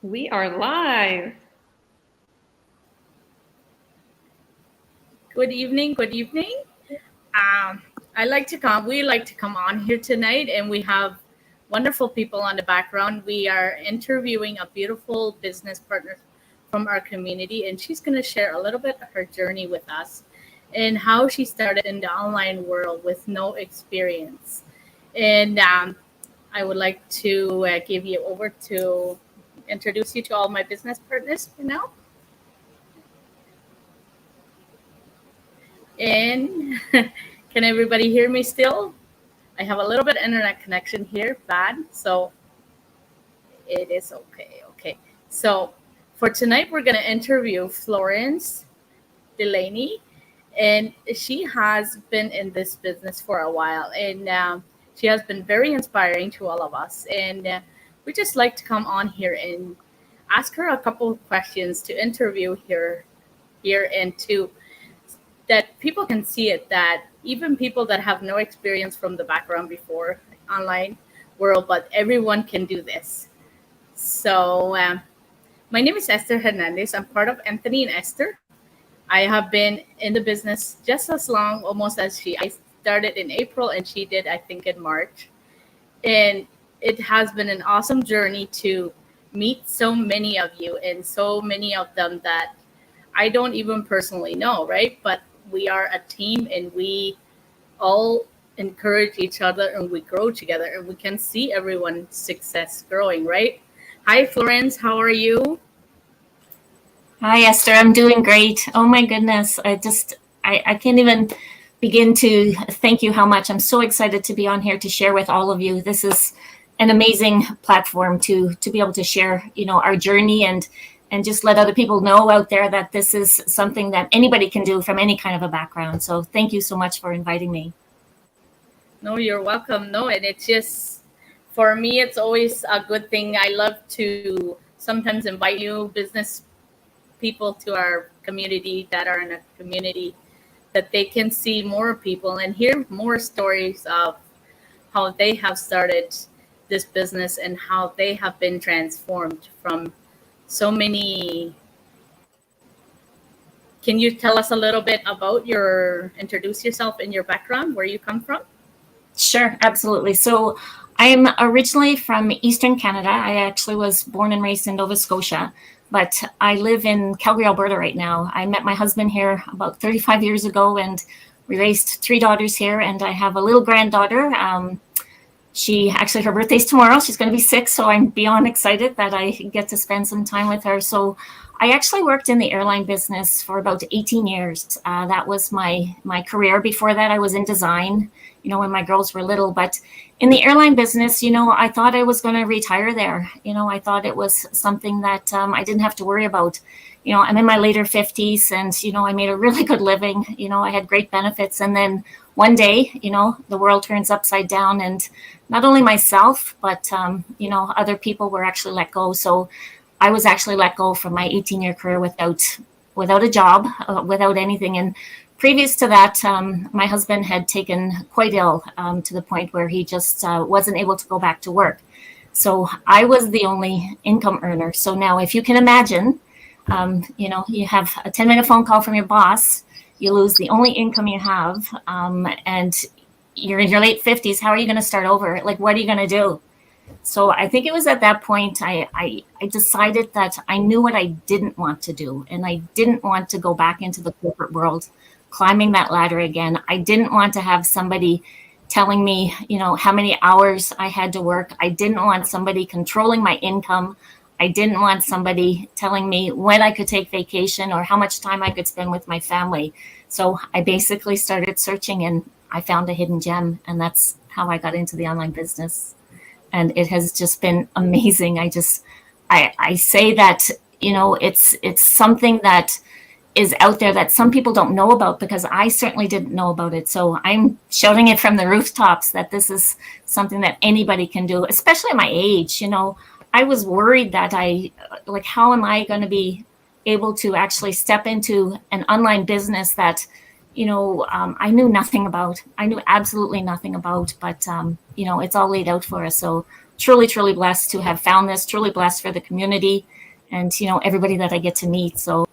We are live. Good evening. Good evening. We like to come on here tonight, and we have wonderful people on the background. We are interviewing a beautiful business partner from our community, and she's going to share a little bit of her journey with us and how she started in the online world with no experience. And I would like to give you over to introduce you to all my business partners for now. And can everybody hear me still? I have a little bit of internet connection here, bad, so it is okay. Okay. So for tonight, we're going to interview Florence Delaney, and she has been in this business for a while, and she has been very inspiring to all of us. And we just like to come on here and ask her a couple of questions to interview here and to that people can see it, that even people that have no experience from the background before online world, but everyone can do this. So my name is Esther Hernandez. I'm part of Anthony and Esther. I have been in the business just as long almost as she. I started in April and she did, I think, in March. And it has been an awesome journey to meet so many of you, and so many of them that I don't even personally know, right? But we are a team, and we all encourage each other, and we grow together, and we can see everyone's success growing, right? Hi, Florence. How are you? Hi, Esther. I'm doing great. Oh my goodness. I can't even begin to thank you how much. I'm so excited to be on here to share with all of you. This is an amazing platform to be able to share, our journey and just let other people know out there that this is something that anybody can do from any kind of a background. So thank you so much for inviting me. No, you're welcome. No, and it's just, for me, it's always a good thing. I love to sometimes invite new business people to our community that are in a community that they can see more people and hear more stories of how they have started this business and how they have been transformed from so many. Can you tell us a little bit about introduce yourself and your background, where you come from? Sure, absolutely. So I'm originally from Eastern Canada. I actually was born and raised in Nova Scotia, but I live in Calgary, Alberta right now. I met my husband here about 35 years ago, and we raised 3 daughters here, and I have a little granddaughter. Her birthday's tomorrow. She's going to be 6, so I'm beyond excited that I get to spend some time with her. So I actually worked in the airline business for about 18 years. That was my career. Before that, I was in design, when my girls were little. But in the airline business, I thought I was going to retire there. I thought it was something that I didn't have to worry about. I'm in my later 50s, and, I made a really good living. I had great benefits. And then one day, the world turns upside down, and not only myself, but, other people were actually let go. So I was actually let go from my 18-year career without a job, without anything. And previous to that, my husband had taken quite ill to the point where he just wasn't able to go back to work. So I was the only income earner. So now, if you can imagine, you have a 10-minute phone call from your boss, you lose the only income you have, and you're in your late 50s. How are you going to start over? Like, what are you going to do? So I think it was at that point I decided that I knew what I didn't want to do, and I didn't want to go back into the corporate world, climbing that ladder again. I didn't want to have somebody telling me, how many hours I had to work. I didn't want somebody controlling my income. I didn't want somebody telling me when I could take vacation or how much time I could spend with my family. So I basically started searching, and I found a hidden gem, and that's how I got into the online business. And it has just been amazing. I say that, it's something that is out there that some people don't know about, because I certainly didn't know about it. So I'm shouting it from the rooftops that this is something that anybody can do, especially at my age. I was worried that how am I going to be able to actually step into an online business that, I knew nothing about. I knew absolutely nothing about, but, it's all laid out for us. So truly, truly blessed to have found this, truly blessed for the community and, everybody that I get to meet. So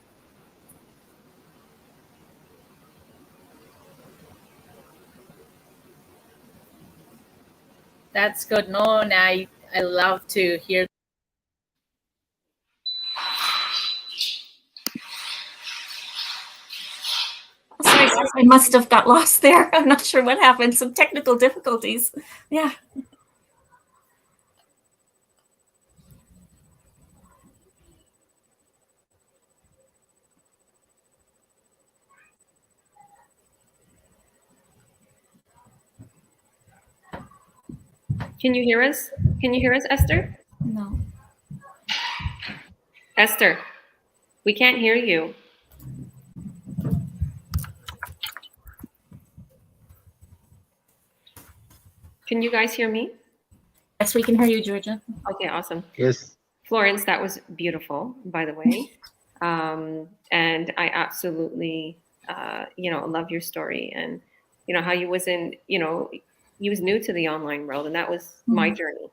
That's good. No, and I love to hear. sorry, guys, I must have got lost there. I'm not sure what happened. Some technical difficulties. Yeah. Can you hear us? Can you hear us, Esther? No. Esther, we can't hear you. Can you guys hear me? Yes, we can hear you, Georgia. Okay, awesome. Yes. Florence, that was beautiful, by the way. And I absolutely, love your story and, how you wasn't, you was new to the online world, and that was my journey.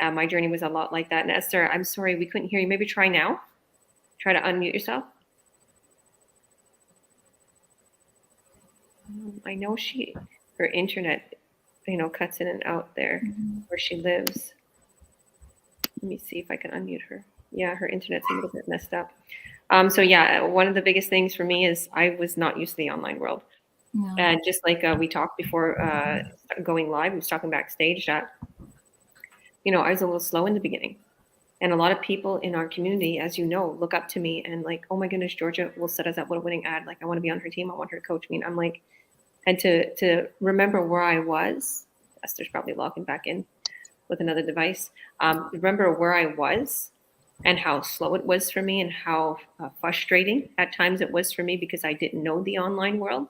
My journey was a lot like that. And Esther, I'm sorry, we couldn't hear you. Maybe try now. Try to unmute yourself. I know her internet, cuts in and out there where she lives. Let me see if I can unmute her. Yeah, her internet's a little bit messed up. So yeah, one of the biggest things for me is I was not used to the online world. No. And just like we talked before going live, we was talking backstage that, I was a little slow in the beginning. And a lot of people in our community, as you know, look up to me and like, oh my goodness, Georgia will set us up with a winning ad. Like, I want to be on her team. I want her to coach me. And I'm like, and to remember where I was, Esther's probably logging back in with another device. Remember where I was and how slow it was for me and how frustrating at times it was for me because I didn't know the online world,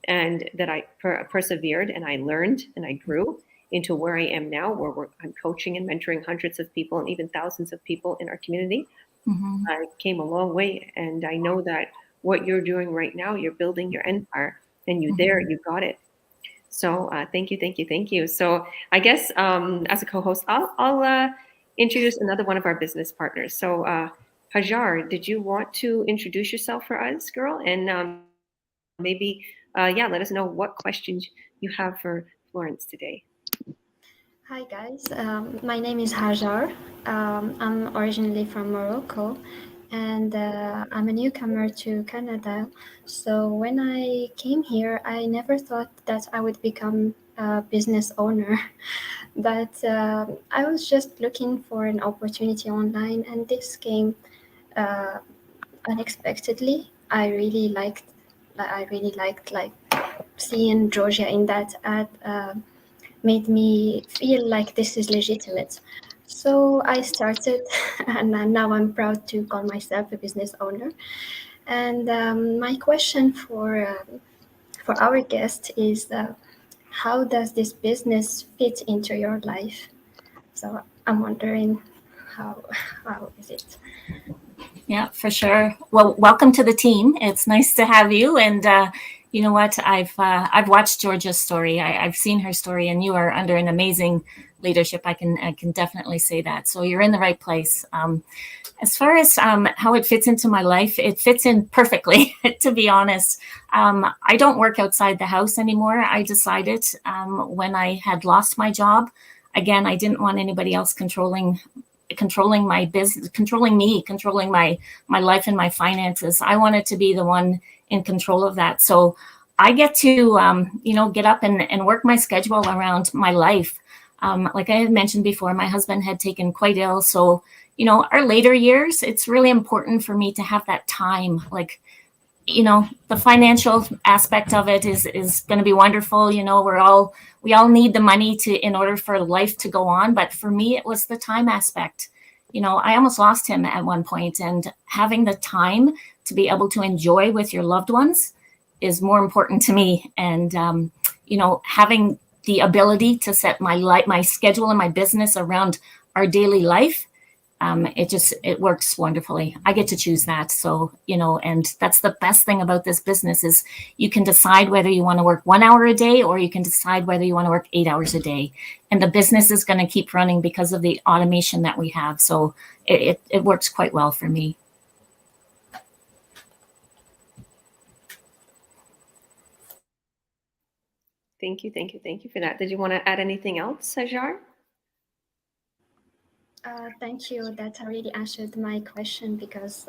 and that I persevered and I learned and I grew into where I am now, where I'm coaching and mentoring hundreds of people and even thousands of people in our community. I came a long way, and I know that what you're doing right now, you're building your empire, and you got it. So thank you. So I guess as a co-host, I'll introduce another one of our business partners. So Hajar, did you want to introduce yourself for us, girl? And maybe, let us know what questions you have for Florence today. Hi guys, my name is Hajar. I'm originally from Morocco, and I'm a newcomer to Canada. So when I came here, I never thought that I would become a business owner, but I was just looking for an opportunity online, and this came unexpectedly. I really liked like seeing Georgia in that ad. Made me feel like this is legitimate. So I started, and now I'm proud to call myself a business owner. And my question for our guest is, how does this business fit into your life? So I'm wondering, how is it? Yeah, for sure. Well, welcome to the team. It's nice to have you. And you know what? I've watched Georgia's story. I've seen her story, and you are under an amazing leadership. I can definitely say that. So you're in the right place. As far as how it fits into my life, it fits in perfectly. To be honest, I don't work outside the house anymore. I decided when I had lost my job. Again, I didn't want anybody else controlling my business, controlling me, controlling my life and my finances. I wanted to be the one in control of that. So I get to, get up and work my schedule around my life. Like I had mentioned before, my husband had taken quite ill. So, our later years, it's really important for me to have that time. Like, the financial aspect of it is going to be wonderful. We all need the money in order for life to go on. But for me, it was the time aspect. I almost lost him at one point, and having the time to be able to enjoy with your loved ones is more important to me. And, having the ability to set my schedule and my business around our daily life It works wonderfully. I get to choose that. So, and that's the best thing about this business is you can decide whether you want to work 1 hour a day or you can decide whether you want to work 8 hours a day. And the business is going to keep running because of the automation that we have. So it works quite well for me. Thank you for that. Did you want to add anything else, Hajar? Thank you. That already answered my question because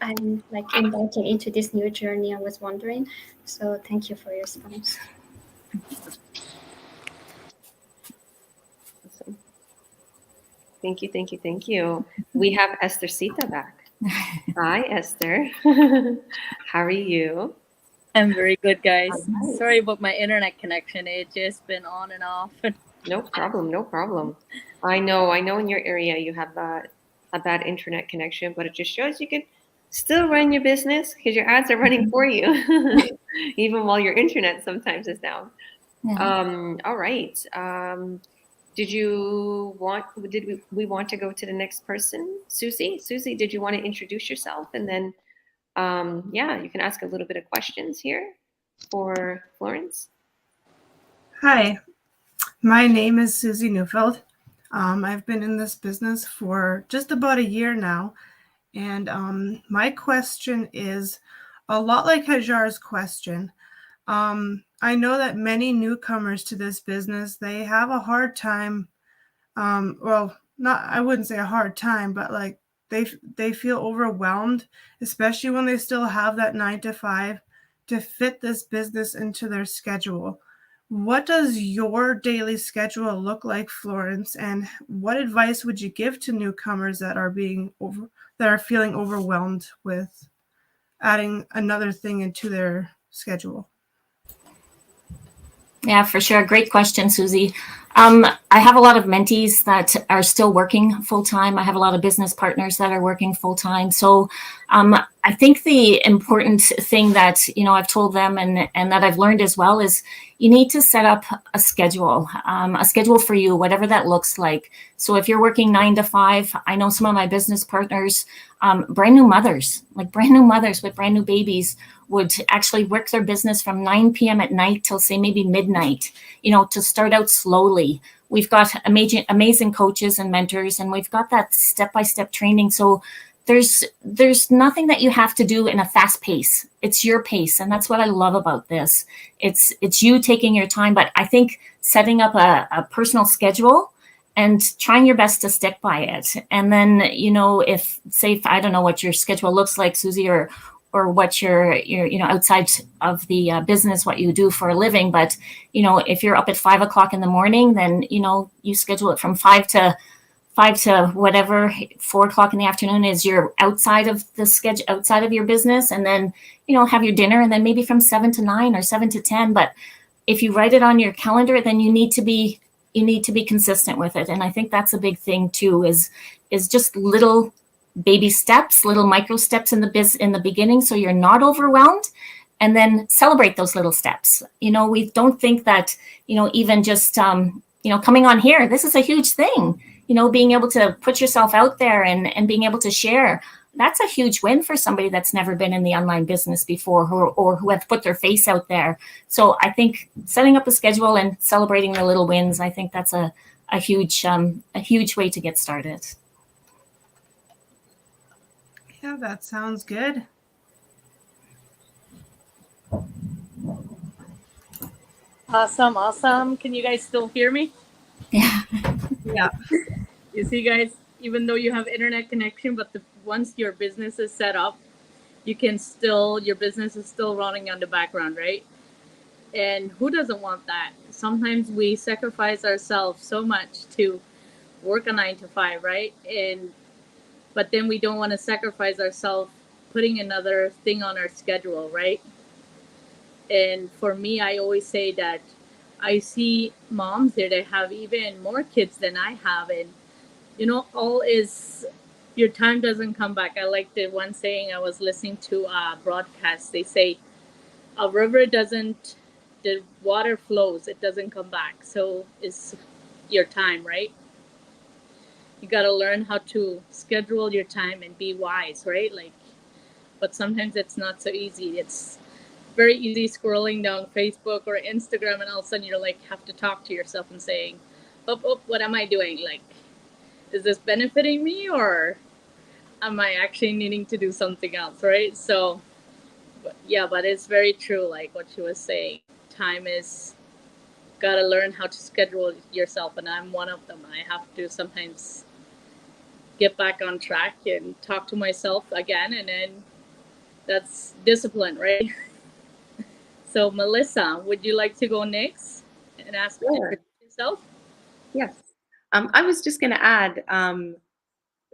I'm like embarking into this new journey. I was wondering. So thank you for your response. Awesome. Thank you. We have Esther Sita back. Hi, Esther. How are you? I'm very good, guys. Right. Sorry about my internet connection. It's just been on and off. No problem. I know in your area you have a bad internet connection, but it just shows you can still run your business because your ads are running for you, even while your internet sometimes is down. Yeah. All right. Did we want to go to the next person? Susie, did you want to introduce yourself? And then, you can ask a little bit of questions here for Florence. Hi, my name is Susie Neufeld. I've been in this business for just about a year now. And my question is a lot like Hajar's question. I know that many newcomers to this business, they have a hard time. I wouldn't say a hard time, but like they feel overwhelmed, especially when they still have that 9 to 5 to fit this business into their schedule. What does your daily schedule look like, Florence? And what advice would you give to newcomers that are feeling overwhelmed with adding another thing into their schedule? Yeah, for sure. Great question, Susie. I have a lot of mentees that are still working full time. I have a lot of business partners that are working full time. So I think the important thing that I've told them and that I've learned as well is you need to set up a schedule for you, whatever that looks like. So if you're working 9 to 5, I know some of my business partners, brand new mothers with brand new babies, would actually work their business from 9 p.m. at night till say maybe midnight, to start out slowly. We've got amazing coaches and mentors, and we've got that step-by-step training. So there's nothing that you have to do in a fast pace. It's your pace. And that's what I love about this. It's you taking your time, but I think setting up a personal schedule and trying your best to stick by it. And then, if I don't know what your schedule looks like, Susie, or what you're outside of the business, what you do for a living. But, if you're up at 5 o'clock in the morning, then, you schedule it from 5 to whatever, 4 o'clock in the afternoon is you're outside of the schedule, outside of your business. And then, have your dinner, and then maybe from 7 to 9 or 7 to 10. But if you write it on your calendar, then you need to be consistent with it. And I think that's a big thing too, is just little baby steps, little micro steps in the beginning, so you're not overwhelmed, and then celebrate those little steps. We don't think that, even just, coming on here, this is a huge thing, being able to put yourself out there and being able to share. That's a huge win for somebody that's never been in the online business before, or who have put their face out there. So I think setting up a schedule and celebrating the little wins, I think that's a huge way to get started. Yeah, that sounds good. Awesome. Can you guys still hear me? Yeah. Yeah. You see, guys, even though you have internet connection, but once your business is set up, your business is still running on the background, right? And who doesn't want that? Sometimes we sacrifice ourselves so much to work a 9 to 5, right? But then we don't want to sacrifice ourselves putting another thing on our schedule, right? And for me, I always say that I see moms there that have even more kids than I have. And, your time doesn't come back. I like the one saying I was listening to a broadcast. They say, a river the water flows, it doesn't come back. So it's your time, right? you got to learn how to schedule your time and be wise, right? Like, but sometimes it's not so easy. It's very easy scrolling down Facebook or Instagram, and all of a sudden you're like, have to talk to yourself and saying, oh, what am I doing? Like, is this benefiting me, or am I actually needing to do something else, right? So, but it's very true, like what she was saying. Time is, gotta learn how to schedule yourself, and I'm one of them. I have to sometimes get back on track and talk to myself again, and then that's discipline, right? So, Melissa, would you like to go next and ask yourself? Yes. I was just going to add,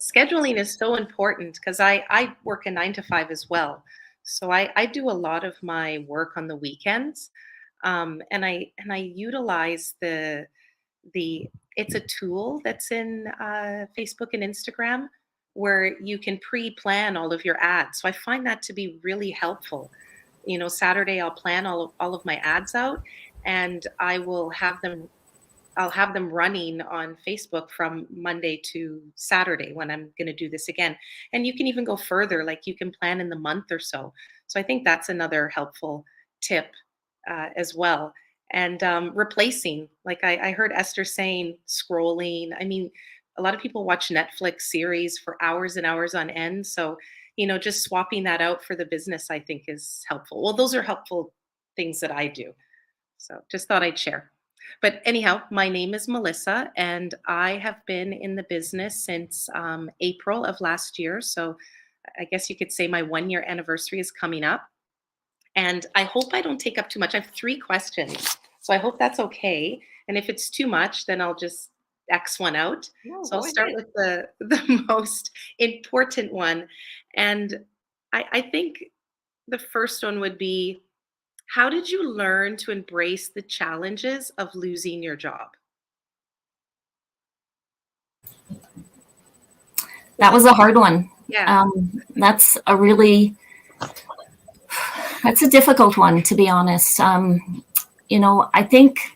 scheduling is so important because I work a 9 to 5 as well. So I do a lot of my work on the weekends, and I utilize the it's a tool that's in Facebook and Instagram where you can pre-plan all of your ads. So I find that to be really helpful. Saturday I'll plan all of my ads out, and I'll have them running on Facebook from Monday to Saturday when I'm going to do this again. And you can even go further, like you can plan in the month or so. So I think that's another helpful tip as well. And replacing, like I heard Esther saying, scrolling. I mean, a lot of people watch Netflix series for hours and hours on end. So, just swapping that out for the business, I think is helpful. Well, those are helpful things that I do. So just thought I'd share. But anyhow, my name is Melissa, and I have been in the business since April of last year. So I guess you could say my 1-year anniversary is coming up. And I hope I don't take up too much. I have 3 questions, so I hope that's okay. And if it's too much, then I'll just X one out. No, So I'll go start ahead. with the most important one. And I think the first one would be, how did you learn to embrace the challenges of losing your job? That was a hard one. Yeah. That's a difficult one, to be honest. I think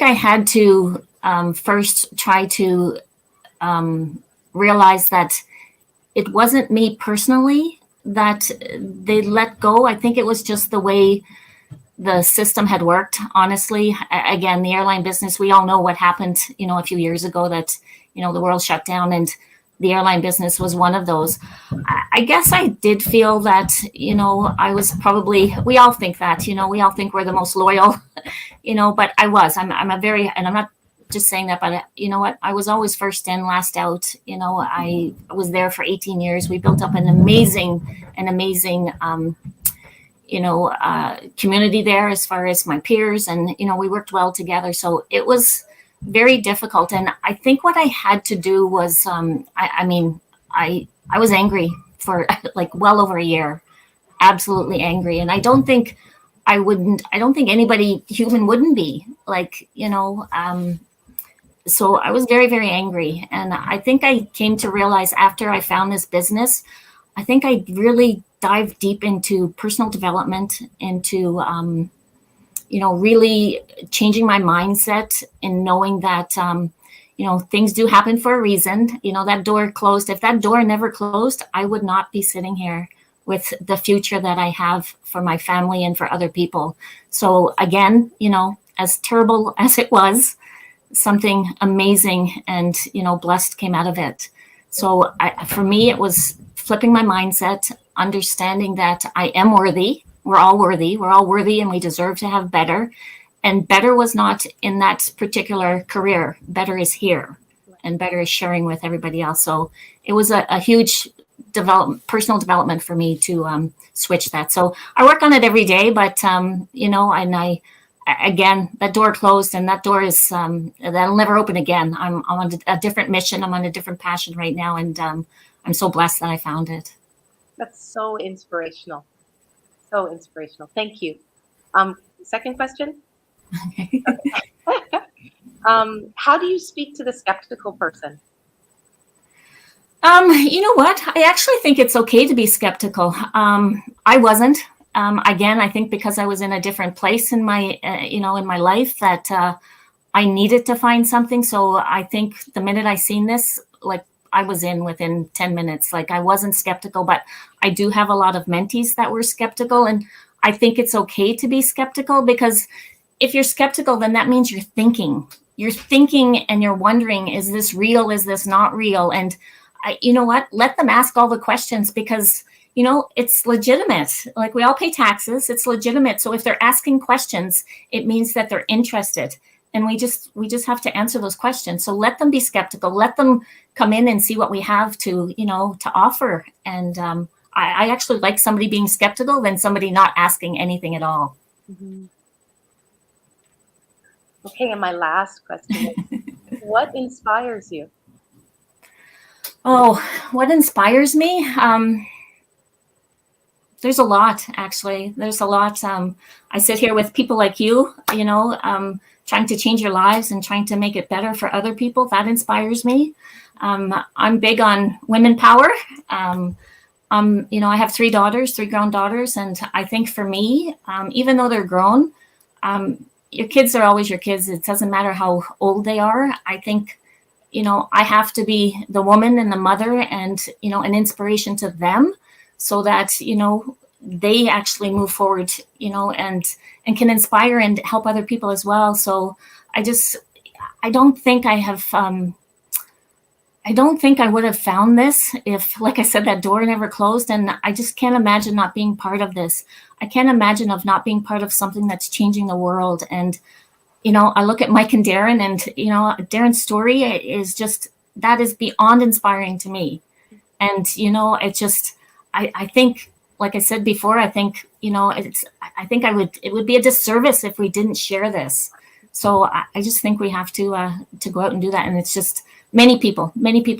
I had to first try to realize that it wasn't me personally that they let go. I think it was just the way the system had worked. Honestly, again, the airline business, we all know what happened, a few years ago, that, the world shut down, and the airline business was one of those. I guess I did feel that, I was probably, we all think that, we all think we're the most loyal, but I'm a very, and I'm not just saying that, but you know what, I was always first in, last out. I was there for 18 years. We built up an amazing community there as far as my peers, and we worked well together. So it was very difficult, and I think what I had to do was I was angry for like well over a year, absolutely angry, and I don't think anybody human wouldn't be, like, so I was very, very angry, and I think I came to realize after I found this business, I think I really dived deep into personal development, into really changing my mindset and knowing that things do happen for a reason. That door closed. If that door never closed, I would not be sitting here with the future that I have for my family and for other people. So again, as terrible as it was, something amazing and blessed came out of it. So for me, it was flipping my mindset, understanding that I am worthy. We're all worthy, and we deserve to have better. And better was not in that particular career. Better is here, and better is sharing with everybody else. So it was a huge personal development for me to switch that. So I work on it every day, but and again, that door closed, and that door is that'll never open again. I'm on a different mission. I'm on a different passion right now, and I'm so blessed that I found it. That's so inspirational. So inspirational. Thank you. Second question. Okay. How do you speak to the skeptical person? You know what? I actually think it's okay to be skeptical. I wasn't. Again, I think because I was in a different place in my, in my life, that I needed to find something. So I think the minute I seen this, like I was in within 10 minutes. Like I wasn't skeptical, but I do have a lot of mentees that were skeptical. And I think it's okay to be skeptical, because if you're skeptical, then that means you're thinking. You're thinking and you're wondering, is this real? Is this not real? And you know what? Let them ask all the questions, because, you know, it's legitimate. Like we all pay taxes. It's legitimate. So if they're asking questions, it means that they're interested. And we just have to answer those questions. So let them be skeptical. Let them come in and see what we have to, you know, to offer. And I actually like somebody being skeptical than somebody not asking anything at all. Mm-hmm. Okay, and my last question is, what inspires you? Oh, what inspires me? There's a lot, actually. There's a lot. I sit here with people like you, you know, trying to change your lives and trying to make it better for other people. That inspires me. I'm big on women power. You know, I have 3 daughters, 3 grown daughters. And I think for me, even though they're grown, your kids are always your kids. It doesn't matter how old they are. I think, you know, I have to be the woman and the mother and, you know, an inspiration to them, so that, you know, they actually move forward, you know, and can inspire and help other people as well. So I don't think I have, I don't think I would have found this if, like I said, that door never closed. And I just can't imagine not being part of this. I can't imagine of not being part of something that's changing the world. And, you know, I look at Mike and Darren, and, you know, Darren's story is just, that is beyond inspiring to me. And, you know, it just, I think, like I said before, I think, you know, I think it would be a disservice if we didn't share this. So I just think we have to go out and do that. And it's just many people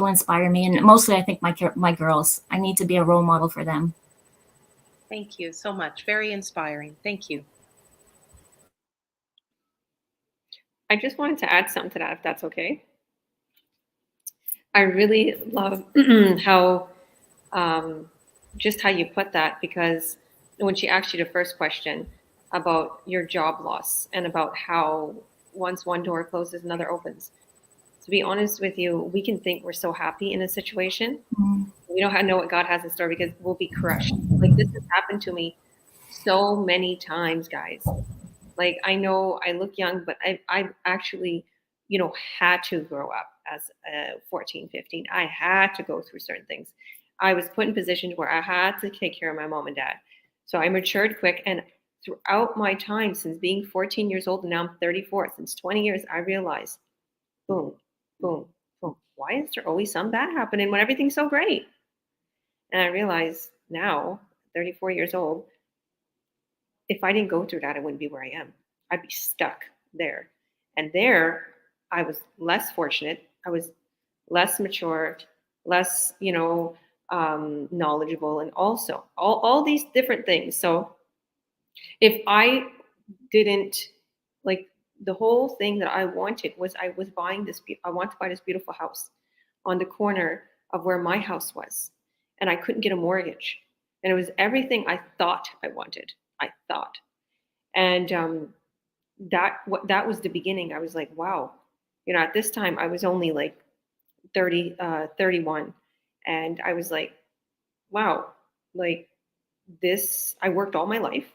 inspire me. And mostly I think my girls, I need to be a role model for them. Thank you so much. Very inspiring. Thank you. I just wanted to add something to that, if that's okay. I really love how just how you put that, because when she asked you the first question about your job loss and about how once one door closes, another opens. To be honest with you, we can think we're so happy in a situation. We don't know what God has in store, because we'll be crushed. Like, this has happened to me so many times, guys. Like, I know I look young, but I've actually, you know, had to grow up as 14, 15. I had to go through certain things. I was put in positions where I had to take care of my mom and dad. So I matured quick. And throughout my time, since being 14 years old, and now I'm 34, since 20 years, I realized, boom, boom, boom. Why is there always some bad happening when everything's so great? And I realize now, 34 years old, if I didn't go through that, I wouldn't be where I am. I'd be stuck there. And there, I was less fortunate. I was less mature, less, you know, knowledgeable, and also all these different things. So if I didn't, like, the whole thing that I wanted was, I want to buy this beautiful house on the corner of where my house was, and I couldn't get a mortgage. And it was everything I thought I wanted. I thought. And that was the beginning. I was like, wow, you know, at this time I was only like 31. And I was like, wow, like this, I worked all my life.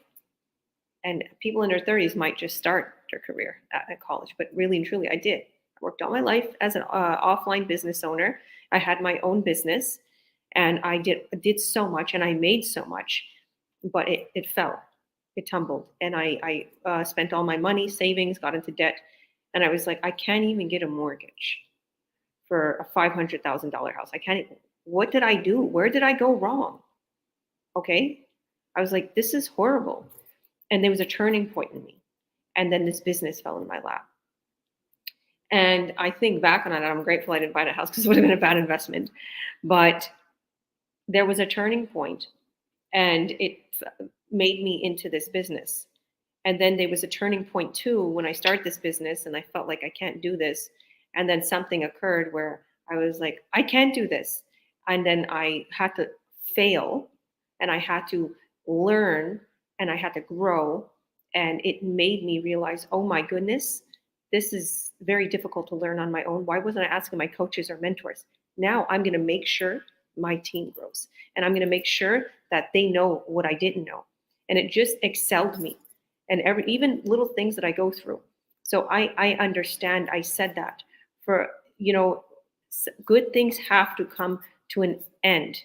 And people in their 30s might just start their career at college, but really and truly, I did. I worked all my life as an offline business owner. I had my own business, and I did so much, and I made so much, but it fell, it tumbled, and I spent all my money, savings, got into debt, and I was like, I can't even get a mortgage for a $500,000 house. I can't even. What did I do? Where did I go wrong? Okay, I was like, this is horrible. And there was a turning point in me. And then this business fell in my lap. And I think back on it, I'm grateful I didn't buy that house, because it would have been a bad investment. But there was a turning point, and it made me into this business. And then there was a turning point too when I started this business, and I felt like I can't do this. And then something occurred where I was like, I can't do this. And then I had to fail, and I had to learn, and I had to grow. And it made me realize, oh my goodness, this is very difficult to learn on my own. Why wasn't I asking my coaches or mentors? Now I'm going to make sure my team grows, and I'm going to make sure that they know what I didn't know. And it just excelled me. And even little things that I go through. So I understand. I said that for, good things have to come to an end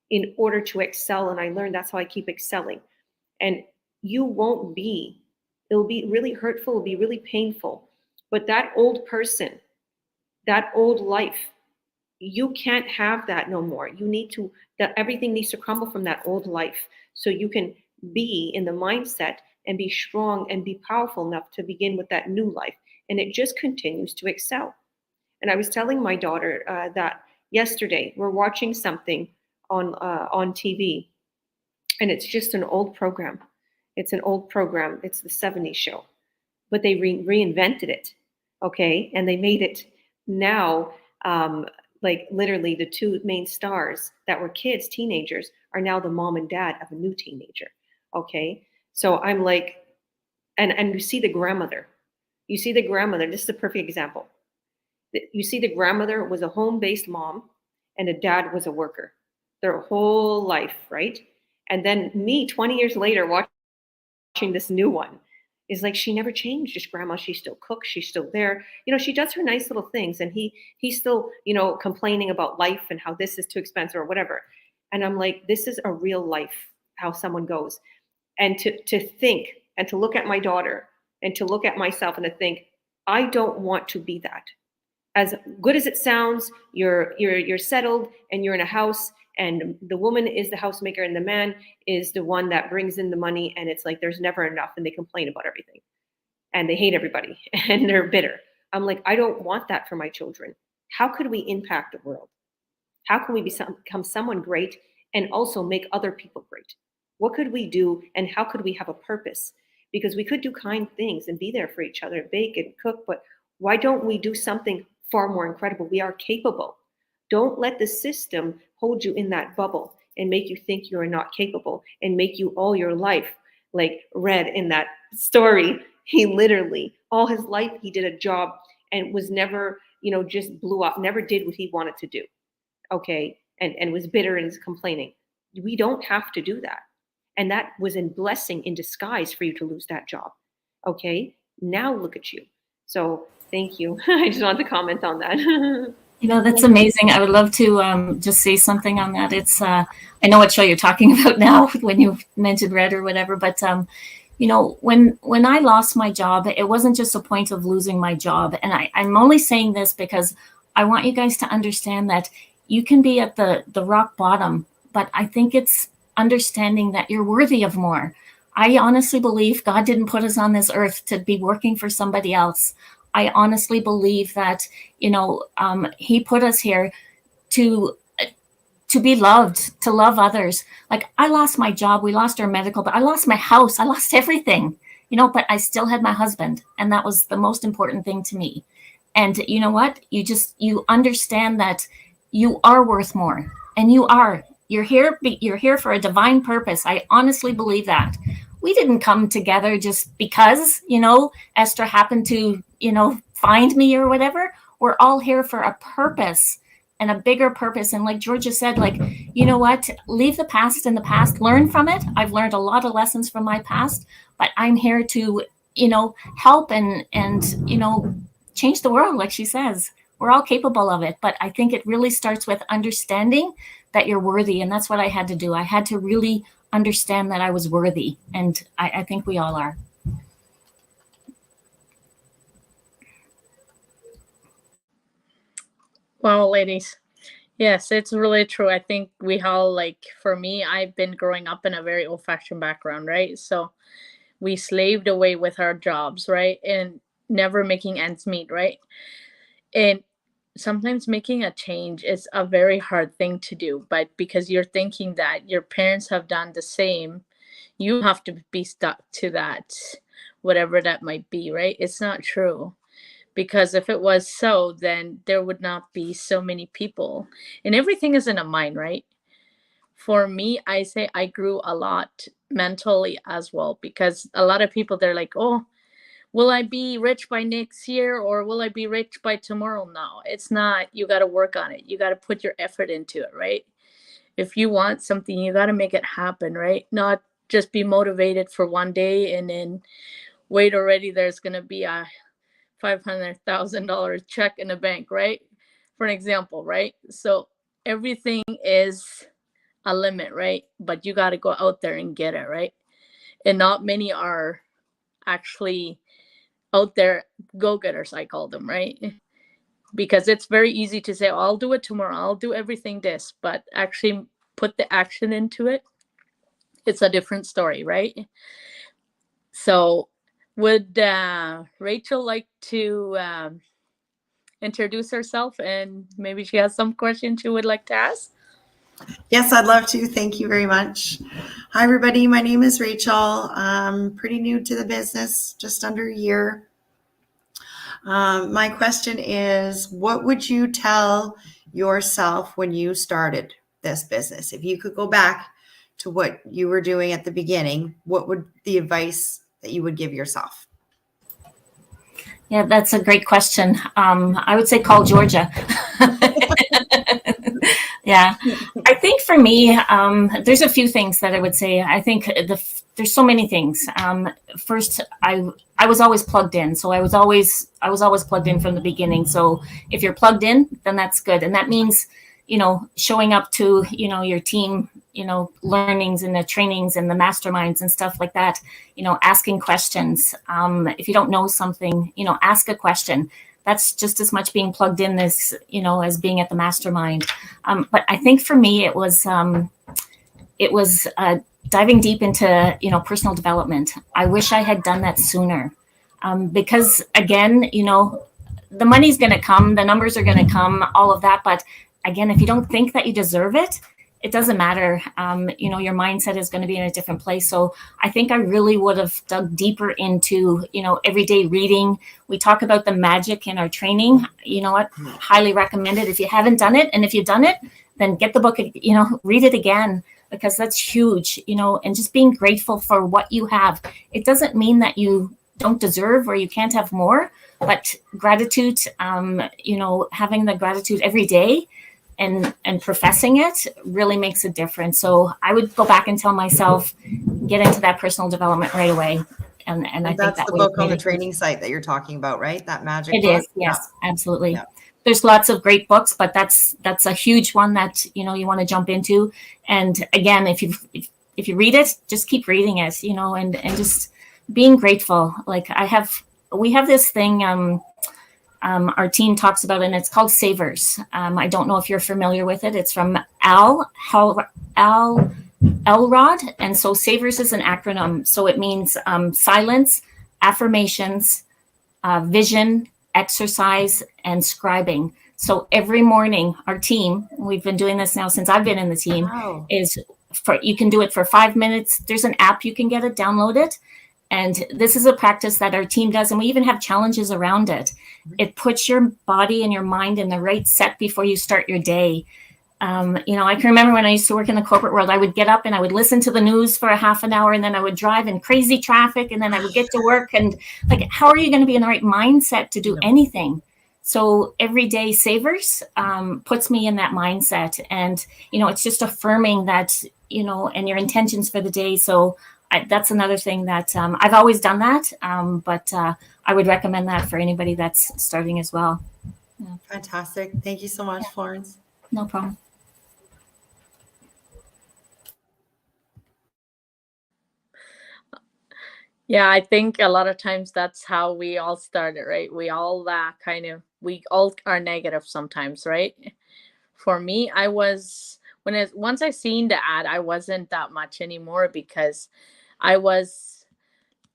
in order to excel. And I learned that's how I keep excelling. And you won't be, it'll be really hurtful, it'll be really painful. But that old person, that old life, you can't have that no more. You need to, that everything needs to crumble from that old life so you can be in the mindset and be strong and be powerful enough to begin with that new life. And it just continues to excel. And I was telling my daughter that yesterday we're watching something on TV, and it's just an old program. It's an old program. It's the 70s show, but they reinvented it, okay? And they made it now, like literally the two main stars that were kids, teenagers, are now the mom and dad of a new teenager, okay? So I'm like, and you see the grandmother. You see the grandmother. This is a perfect example. You see the grandmother was a home-based mom and a dad was a worker their whole life, right? And then me, 20 years later, watching this new one, is like she never changed. Just grandma, she still cooks, she's still there. She does her nice little things, and he's still, complaining about life and how this is too expensive or whatever. And I'm like, this is a real life, how someone goes. And to think and to look at my daughter and to look at myself and to think, I don't want to be that. As good as it sounds, you're settled and you're in a house, and the woman is the housemaker and the man is the one that brings in the money, and it's like there's never enough, and they complain about everything and they hate everybody and they're bitter. I'm like, I don't want that for my children. How could we impact the world? How can we become someone great and also make other people great? What could we do, and how could we have a purpose? Because we could do kind things and be there for each other, bake and cook, but why don't we do something far more incredible? We are capable. Don't let the system hold you in that bubble and make you think you are not capable and make you all your life, like Red in that story. He literally, all his life, he did a job and was never, just blew up, never did what he wanted to do. Okay. And was bitter and is complaining. We don't have to do that. And that was a blessing in disguise for you to lose that job. Okay. Now look at you. So thank you. I just wanted to comment on that. That's amazing. I would love to just say something on that. It's I know what show you're talking about now when you mentioned Red or whatever, but when I lost my job, it wasn't just a point of losing my job. And I'm only saying this because I want you guys to understand that you can be at the rock bottom, but I think it's understanding that you're worthy of more. I honestly believe God didn't put us on this earth to be working for somebody else. I honestly believe that, he put us here to be loved, to love others. Like, I lost my job, we lost our medical, but I lost my house, I lost everything, but I still had my husband. And that was the most important thing to me. And you know what? You understand that you are worth more, and you're here for a divine purpose. I honestly believe that. We didn't come together just because, Esther happened to, find me or whatever. We're all here for a purpose and a bigger purpose. And like Georgia said, like, you know what? Leave the past in the past, learn from it. I've learned a lot of lessons from my past, but I'm here to, help and change the world. Like she says, we're all capable of it. But I think it really starts with understanding that you're worthy. And that's what I had to do. I had to really understand that I was worthy. And I think we all are. Well, ladies, yes, it's really true. I think we all, like, for me, I've been growing up in a very old-fashioned background, right? So we slaved away with our jobs, right? And never making ends meet, right? And sometimes making a change is a very hard thing to do, but because you're thinking that your parents have done the same, you have to be stuck to that, whatever that might be, right? It's not true. Because if it was so, then there would not be so many people. And everything is in a mind, right? For me, I say I grew a lot mentally as well, because a lot of people, they're like, oh, will I be rich by next year or will I be rich by tomorrow? No, it's not. You got to work on it. You got to put your effort into it, right? If you want something, you got to make it happen, right? Not just be motivated for one day and then wait already there's going to be a $500,000 check in the bank, right? For an example, right? So everything is a limit, right? But you got to go out there and get it, right? And not many are actually out there go-getters, I call them, right? Because it's very easy to say, oh, I'll do it tomorrow, I'll do everything this, but actually put the action into it, it's a different story, right? So would Rachel like to introduce herself, and maybe she has some questions she would like to ask? Yes, I'd love to. Thank you very much. Hi, everybody. My name is Rachel. I'm pretty new to the business, just under a year. My question is, what would you tell yourself when you started this business? If you could go back to what you were doing at the beginning, what would the advice that you would give yourself? Yeah, that's a great question. I would say call Georgia. Yeah, I think for me, there's a few things that I would say. I think there's so many things. First, I was always plugged in, so I was always plugged in from the beginning. So if you're plugged in, then that's good, and that means showing up to your team, learnings and the trainings and the masterminds and stuff like that. Asking questions. If you don't know something, ask a question. That's just as much being plugged in as being at the mastermind. But I think for me, it was diving deep into personal development. I wish I had done that sooner, because again, the money's going to come, the numbers are going to come, all of that. But again, if you don't think that you deserve it, it doesn't matter. Your mindset is going to be in a different place. So I think I really would have dug deeper into, everyday reading. We talk about the magic in our training. You know what? Highly recommend it if you haven't done it. And if you've done it, then get the book, read it again, because that's huge, and just being grateful for what you have. It doesn't mean that you don't deserve or you can't have more, but gratitude, having the gratitude every day and professing it really makes a difference. So I would go back and tell myself, get into that personal development right away. And I think that's that the book on the training site that you're talking about, right? That magic book? It is, yes, Yeah. absolutely. Yeah. There's lots of great books, but that's a huge one that you want to jump into. And again, if you read it, just keep reading it, and just being grateful. Like we have this thing our team talks about, and it's called Savers. I don't know if you're familiar with it. It's from Al Elrod. And so Savers is an acronym. So it means silence, affirmations, vision, exercise, and scribing. So every morning, our team, we've been doing this now since I've been in the team, Wow. you can do it for 5 minutes. There's an app, you can get it, download it. And this is a practice that our team does, and we even have challenges around it. It puts your body and your mind in the right set before you start your day. I can remember when I used to work in the corporate world, I would get up and I would listen to the news for a half an hour, and then I would drive in crazy traffic, and then I would get to work. And how are you going to be in the right mindset to do anything? So everyday Savers puts me in that mindset, and it's just affirming that and your intentions for the day. So that's another thing that I've always done that, but I would recommend that for anybody that's starting as well. Yeah. Fantastic. Thank you so much, Florence. No problem. Yeah, I think a lot of times that's how we all started, right? We all are negative sometimes, right? For me, I was once I seen the ad, I wasn't that much anymore, because I was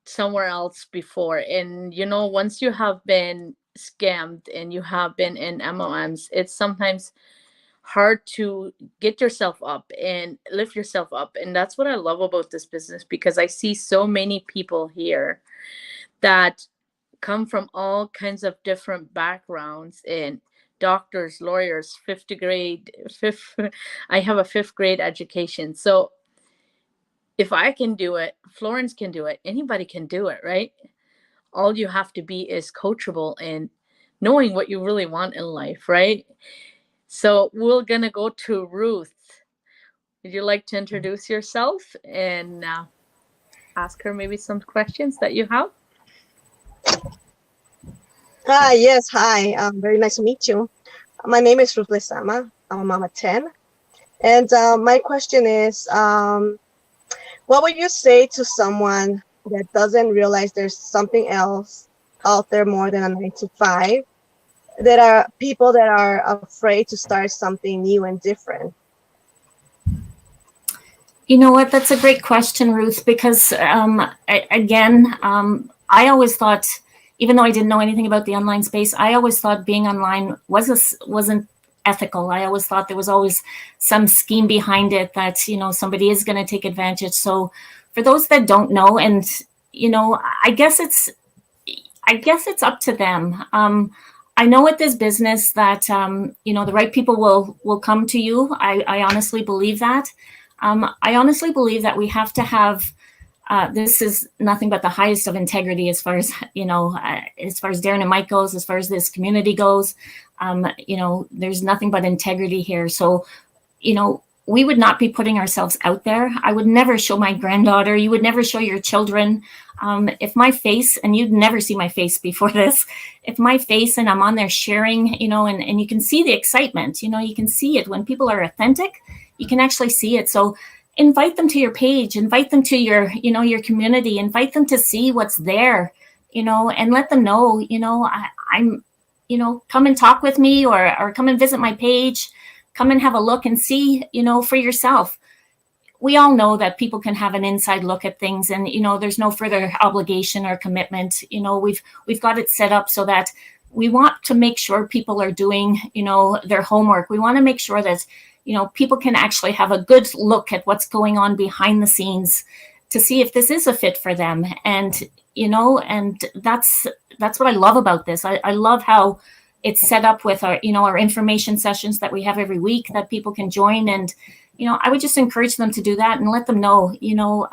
somewhere else before. And once you have been scammed and you have been in MLMs, it's sometimes hard to get yourself up and lift yourself up. And that's what I love about this business, because I see so many people here that come from all kinds of different backgrounds, and doctors, lawyers, I have a 5th grade education. So if I can do it, Florence can do it, anybody can do it, right? all you have to be is coachable and knowing what you really want in life, right? So we're gonna go to Ruth. Would you like to introduce yourself and ask her maybe some questions that you have? Hi, yes, hi. Very nice to meet you. My name is Ruth Lesama. I'm a mama 10. And my question is, what would you say to someone that doesn't realize there's something else out there more than a 9 to 5? That are people that are afraid to start something new and different. You know what? That's a great question, Ruth, because I always thought, even though I didn't know anything about the online space, I always thought being online wasn't ethical. I always thought there was always some scheme behind it that, you know, somebody is going to take advantage. So for those that don't know, and, you know, I guess it's up to them. I know with this business that, you know, the right people will come to you. I honestly believe that. I honestly believe that we have to have, this is nothing but the highest of integrity as far as, you know, as far as Darren and Mike goes, as far as this community goes. You know, there's nothing but integrity here. So, you know, we would not be putting ourselves out there. I would never show my granddaughter. You would never show your children. If my face, and you'd never see my face before this, if my face and I'm on there sharing, you know, and you can see the excitement, you know, you can see it when people are authentic, you can actually see it. So invite them to your page, invite them to your, you know, your community, invite them to see what's there, you know, and let them know, you know, I'm, you know, come and talk with me or come and visit my page, come and have a look and see, you know, for yourself. We all know that people can have an inside look at things, and, you know, there's no further obligation or commitment. You know, we've got it set up so that we want to make sure people are doing, you know, their homework. We want to make sure that, you know, people can actually have a good look at what's going on behind the scenes to see if this is a fit for them. And, you know, and that's what I love about this. I love how it's set up with our, you know, our information sessions that we have every week that people can join. And, you know, I would just encourage them to do that and let them know, you know,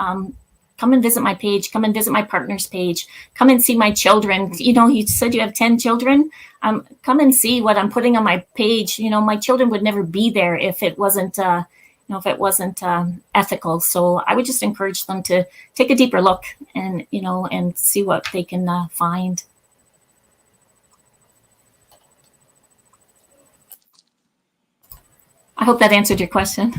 come and visit my page, come and visit my partner's page, come and see my children. You know, you said you have 10 children. Come and see what I'm putting on my page. You know, my children would never be there if it wasn't, you know, if it wasn't ethical. So I would just encourage them to take a deeper look and, you know, and see what they can find. I hope that answered your question.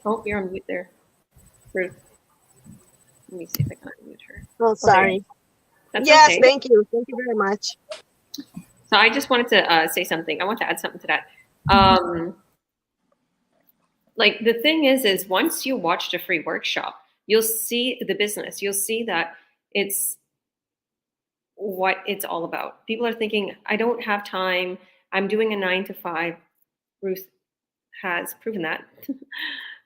Oh, you're on mute there, Ruth. Let me see if I can unmute her. Oh, sorry. That's yes, okay. thank you. Thank you very much. So I just wanted to say something. I want to add something to that. Like the thing is once you watch the free workshop, you'll see the business. You'll see that it's what it's all about. People are thinking, I don't have time. I'm doing a 9 to 5. Ruth has proven that.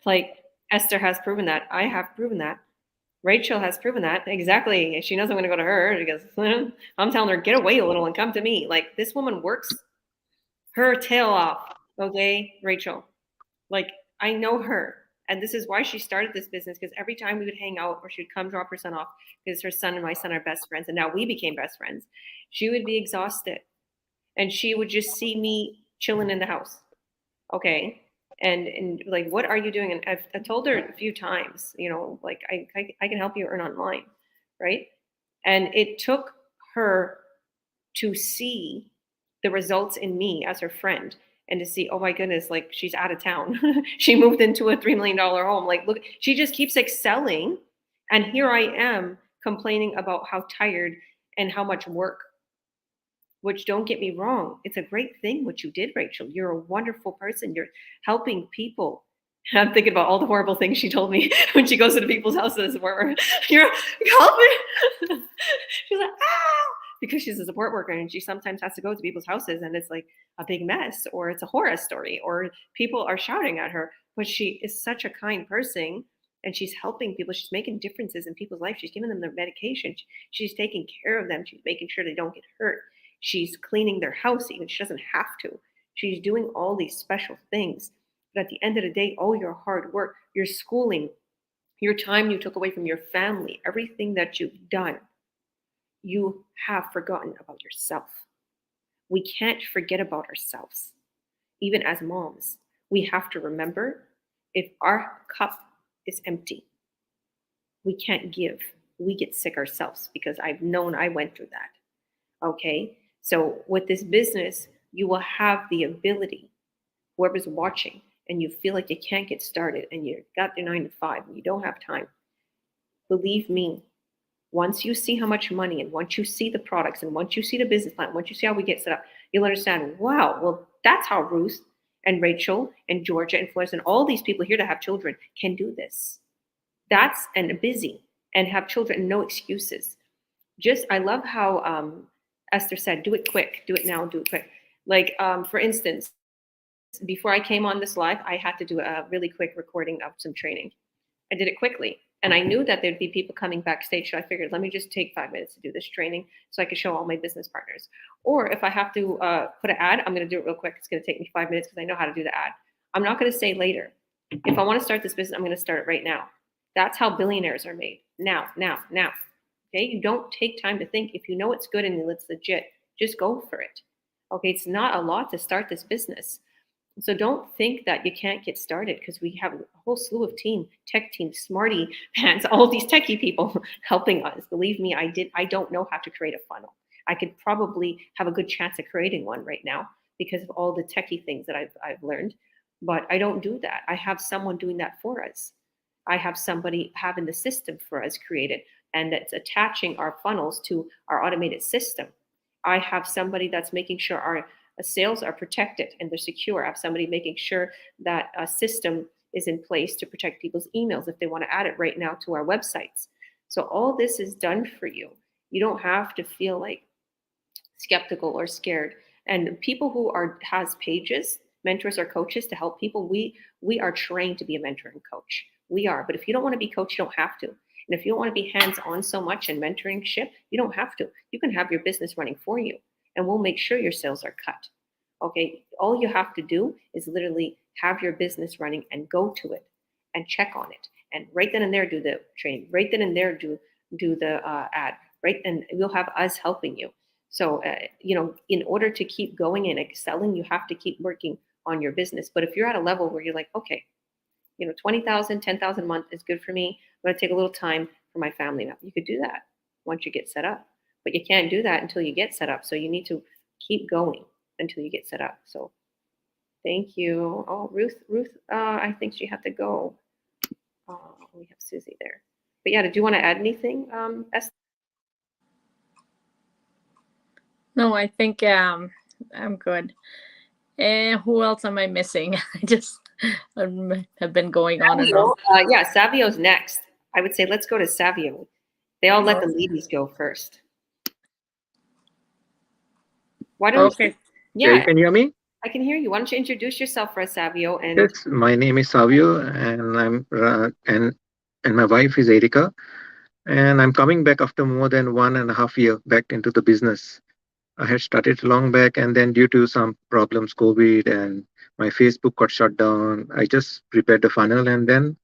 Like Esther has proven that. I have proven that. Rachel has proven that. Exactly. She knows I'm going to go to her because I'm telling her, get away a little and come to me. Like this woman works her tail off. Okay, Rachel. Like I know her. And this is why she started this business, because every time we would hang out or she'd come drop her son off, because her son and my son are best friends. And now we became best friends. She would be exhausted and she would just see me chilling in the house. Okay. And like, what are you doing? And I've told her a few times, you know, like I can help you earn online. Right. And it took her to see the results in me as her friend and to see, oh my goodness, like she's out of town. She moved into a $3 million home. Like, look, she just keeps excelling. And here I am complaining about how tired and how much work, which don't get me wrong. It's a great thing what you did, Rachel. You're a wonderful person. You're helping people. And I'm thinking about all the horrible things she told me when she goes to the people's houses where you're helping. She's like, ah, because she's a support worker and she sometimes has to go to people's houses and it's like a big mess or it's a horror story or people are shouting at her. But she is such a kind person and she's helping people. She's making differences in people's life. She's giving them their medication. She's taking care of them. She's making sure they don't get hurt. She's cleaning their house even. She doesn't have to. She's doing all these special things. But at the end of the day, all your hard work, your schooling, your time you took away from your family, everything that you've done, you have forgotten about yourself. We can't forget about ourselves. Even as moms, we have to remember if our cup is empty, we can't give. We get sick ourselves, because I've known, I went through that. Okay. So with this business, you will have the ability, whoever's watching, and you feel like you can't get started and you've got your 9 to 5 and you don't have time. Believe me, once you see how much money, and once you see the products, and once you see the business plan, once you see how we get set up, you'll understand, wow, well, that's how Ruth and Rachel and Georgia and Florence and all these people here that have children can do this. That's and busy and have children and no excuses. Just, I love how Esther said, do it quick, do it now, do it quick. Like, for instance, before I came on this live, I had to do a really quick recording of some training. I did it quickly. And I knew that there'd be people coming backstage. So I figured, let me just take 5 minutes to do this training so I could show all my business partners. Or if I have to put an ad, I'm going to do it real quick. It's going to take me 5 minutes because I know how to do the ad. I'm not going to say later. If I want to start this business, I'm going to start it right now. That's how billionaires are made. Now. Okay, you don't take time to think. If you know it's good and it's legit, just go for it. Okay, it's not a lot to start this business. So don't think that you can't get started, because we have a whole slew of tech team, smarty pants, all these techie people helping us. Believe me, I don't know how to create a funnel. I could probably have a good chance of creating one right now because of all the techie things that I've learned, but I don't do that. I have someone doing that for us. I have somebody having the system for us created, and that's attaching our funnels to our automated system. I have somebody that's making sure our sales are protected and they're secure. I have somebody making sure that a system is in place to protect people's emails if they want to add it right now to our websites. So all this is done for you. You don't have to feel like skeptical or scared. And people who has pages, mentors or coaches to help people, we are trained to be a mentor and coach. We are. But if you don't want to be coached, you don't have to. And if you don't want to be hands-on so much in mentorship, you don't have to. You can have your business running for you, and we'll make sure your sales are cut. Okay, all you have to do is literally have your business running and go to it and check on it. And right then and there, do the training. Right then and there, do the ad. Right, and we'll have us helping you. So, in order to keep going and excelling, you have to keep working on your business. But if you're at a level where you're like, okay, 20,000, 10,000 a month is good for me. I'm going to take a little time for my family now. You could do that once you get set up, but you can't do that until you get set up. So you need to keep going until you get set up. So thank you. Oh, Ruth, I think she had to go. We have Susie there. But yeah, did you want to add anything, Esther? No, I think I'm good. Who else am I missing? I just have been going on and on. Yeah, Savio's next. I would say let's go to Savio. They all let the ladies go first. Why don't okay. Yeah, you can hear me? I can hear you. Why don't you introduce yourself for us, Savio? And Yes, my name is Savio, and I'm and my wife is Erika, and I'm coming back after more than 1.5 years back into the business. I had started long back, and then due to some problems, COVID, and my Facebook got shut down. I just prepared the funnel, and then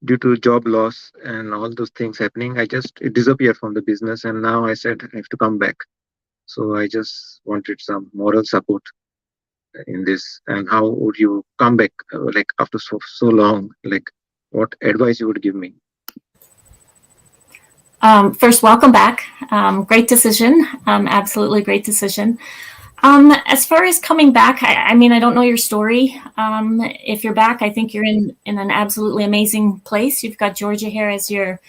due to job loss and all those things happening, it disappeared from the business, and now I said I have to come back. So I just wanted some moral support in this. And how would you come back like after so long? Like, what advice you would give me? First, welcome back. Great decision. Absolutely great decision. As far as coming back, I mean, I don't know your story. If you're back, I think you're in an absolutely amazing place. You've got Georgia here as your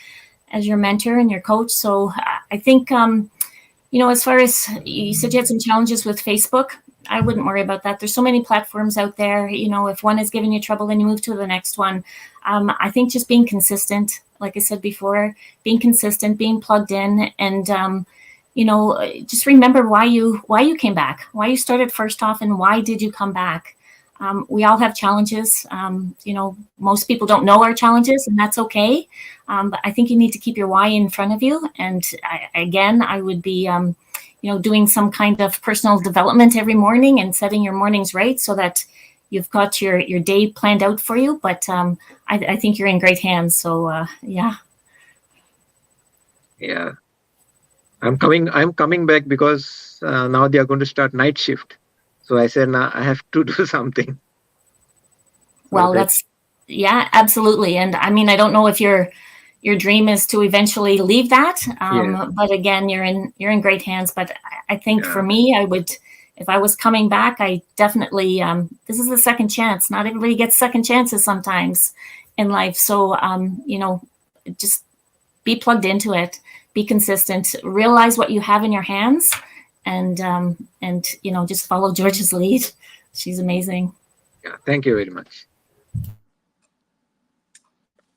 mentor and your coach. So I think, as far as you said, you had some challenges with Facebook. I wouldn't worry about that. There's so many platforms out there. If one is giving you trouble, then you move to the next one. I think just being consistent, like I said before, being consistent, being plugged in, and just remember why you came back, why you started first off, and why did you come back. We all have challenges. Most people don't know our challenges, and that's okay. But I think you need to keep your why in front of you. And I would be doing some kind of personal development every morning and setting your mornings right so that you've got your day planned out for you. But I think you're in great hands. So yeah. Yeah. I'm coming back because now they are going to start night shift. So I said, nah, I have to do something. Well, that's, yeah, absolutely. And I mean, I don't know if your dream is to eventually leave that. But again, you're in great hands. But I think for me, I would, if I was coming back, I definitely, this is a second chance. Not everybody gets second chances sometimes in life. So, just be plugged into it, be consistent, realize what you have in your hands, and just follow George's lead. She's amazing. Yeah, thank you very much.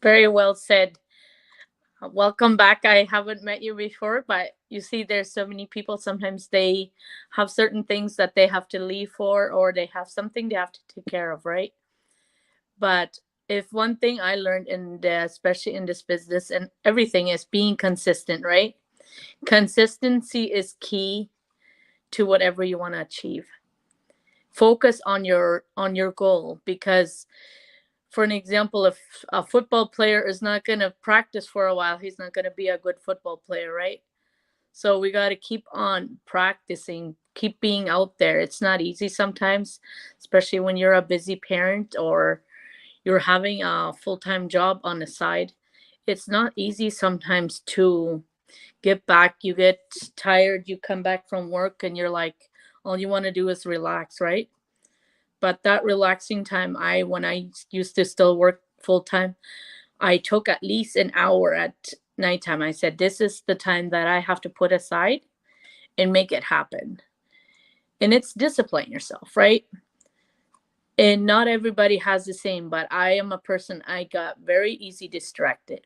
Very well said. Welcome back. I haven't met you before, but you see, there's so many people. Sometimes they have certain things that they have to leave for, or they have something they have to take care of, right? But if one thing I learned especially in this business and everything, is being consistent, right? Consistency is key to whatever you want to achieve. Focus on your goal, because for an example, if a football player is not going to practice for a while, he's not going to be a good football player, right? So we got to keep on practicing, keep being out there. It's not easy sometimes, especially when you're a busy parent or you're having a full-time job on the side. It's not easy sometimes to get back. You get tired, you come back from work, and you're like, all you want to do is relax, right? But that relaxing time, when I used to still work full-time, I took at least an hour at nighttime. I said, this is the time that I have to put aside and make it happen. And it's discipline yourself, right? And not everybody has the same, but I am a person, I got very easy distracted.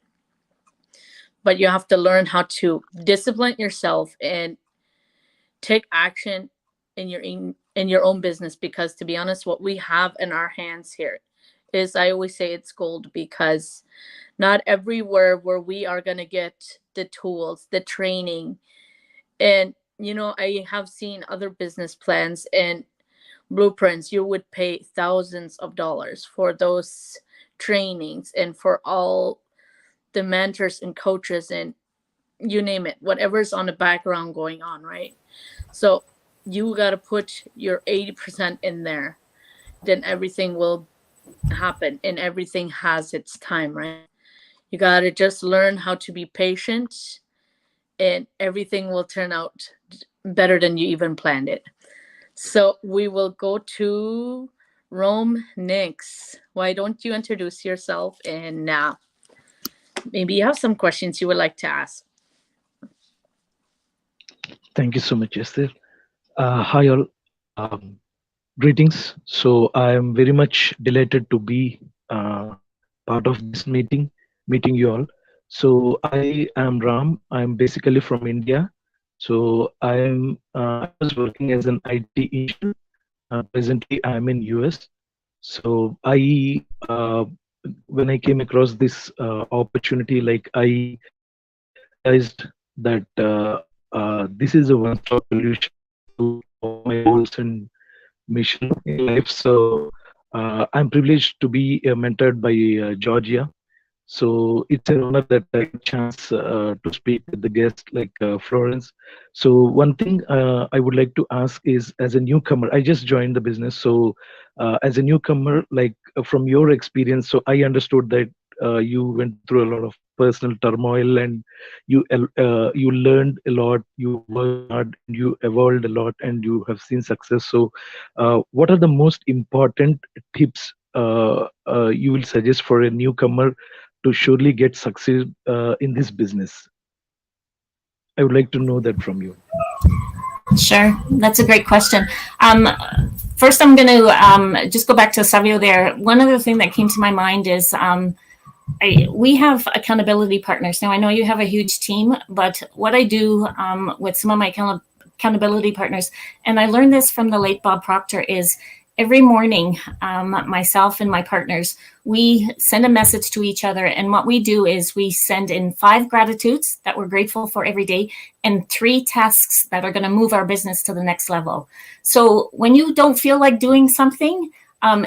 But you have to learn how to discipline yourself and take action in your own business, because to be honest, what we have in our hands here is, I always say, it's gold, because not everywhere where we are going to get the tools, the training. And I have seen other business plans and blueprints. You would pay thousands of dollars for those trainings and for all the mentors and coaches and you name it, whatever's on the background going on, right? So you got to put your 80% in there, then everything will happen, and everything has its time, right? You got to just learn how to be patient, and everything will turn out better than you even planned it. So we will go to Rome next. Why don't you introduce yourself, and maybe you have some questions you would like to ask. Thank you so much, Esther. Hi all. Greetings. So I am very much delighted to be part of this meeting you all. So I am Ram. I'm basically from India. So I was working as an IT engineer. Presently, I'm in US. So when I came across this opportunity, like I realized that this is a one-stop solution to all my goals and mission in life. So I'm privileged to be mentored by Georgia. So it's an honor that I get a chance to speak with the guest like Florence. So one thing I would like to ask is, as a newcomer, I just joined the business. So as a newcomer, like from your experience, so I understood that you went through a lot of personal turmoil and you learned a lot, you worked hard, and you evolved a lot, and you have seen success. So what are the most important tips you will suggest for a newcomer to surely get success in this business? I would like to know that from you. Sure, that's a great question. First, I'm going to just go back to Savio there. One other thing that came to my mind is we have accountability partners. Now, I know you have a huge team, but what I do with some of my accountability partners, and I learned this from the late Bob Proctor, is every morning, myself and my partners, we send a message to each other. And what we do is we send in 5 gratitudes that we're grateful for every day and 3 tasks that are going to move our business to the next level. So when you don't feel like doing something,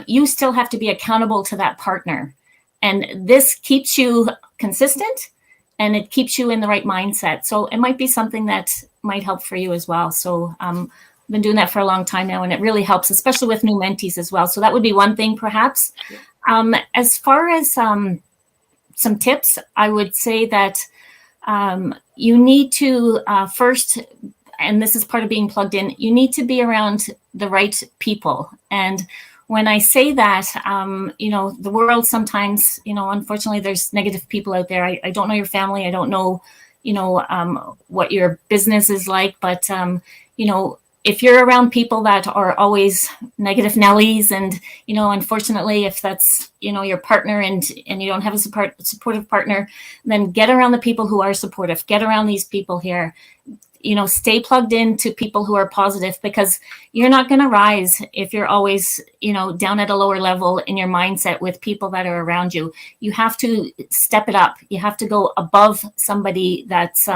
you still have to be accountable to that partner. And this keeps you consistent and it keeps you in the right mindset. So it might be something that might help for you as well. So I've been doing that for a long time now, and it really helps, especially with new mentees as well. So that would be one thing, perhaps. As far as some tips, I would say that you need to first, and this is part of being plugged in, you need to be around the right people. And when I say that, the world sometimes, unfortunately, there's negative people out there. I don't know your family. I don't know, what your business is like. But, if you're around people that are always negative Nellies and, unfortunately, if that's, your partner and you don't have a supportive partner, then get around the people who are supportive. Get around these people here. Stay plugged into people who are positive, because you're not going to rise if you're always, down at a lower level in your mindset with people that are around you. You have to step it up. You have to go above somebody that's,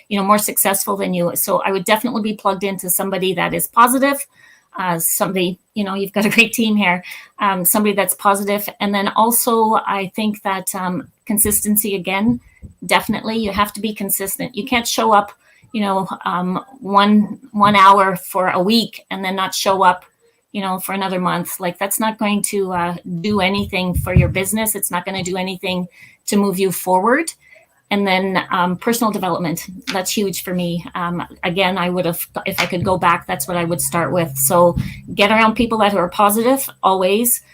more successful than you. So I would definitely be plugged into somebody that is positive. Somebody, you've got a great team here, somebody that's positive. And then also I think that consistency, again, definitely you have to be consistent. You can't show up 1 hour for a week and then not show up, for another month. Like, that's not going to do anything for your business. It's not going to do anything to move you forward. And then personal development, that's huge for me. Again, I would have, if I could go back, that's what I would start with. So get around people that are positive always,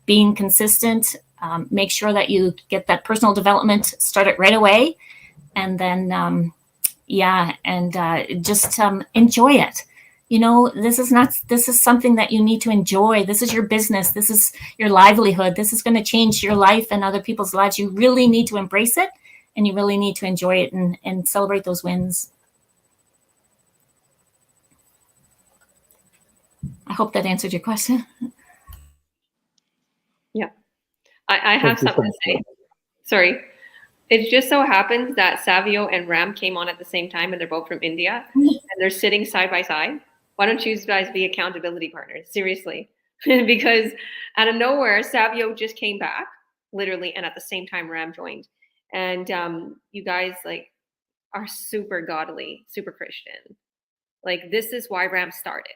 being consistent, make sure that you get that personal development, start it right away. And then, just enjoy it. This is something that you need to enjoy. This is your business. This is your livelihood. This is going to change your life and other people's lives. You really need to embrace it, and you really need to enjoy it and celebrate those wins. I hope that answered your question. Yeah. I have something to say. Sorry. It just so happens that Savio and Ram came on at the same time, and they're both from India, and they're sitting side by side. Why don't you guys be accountability partners? Seriously. Because out of nowhere, Savio just came back, literally, and at the same time, Ram joined. And you guys, are super godly, super Christian. This is why Ram started.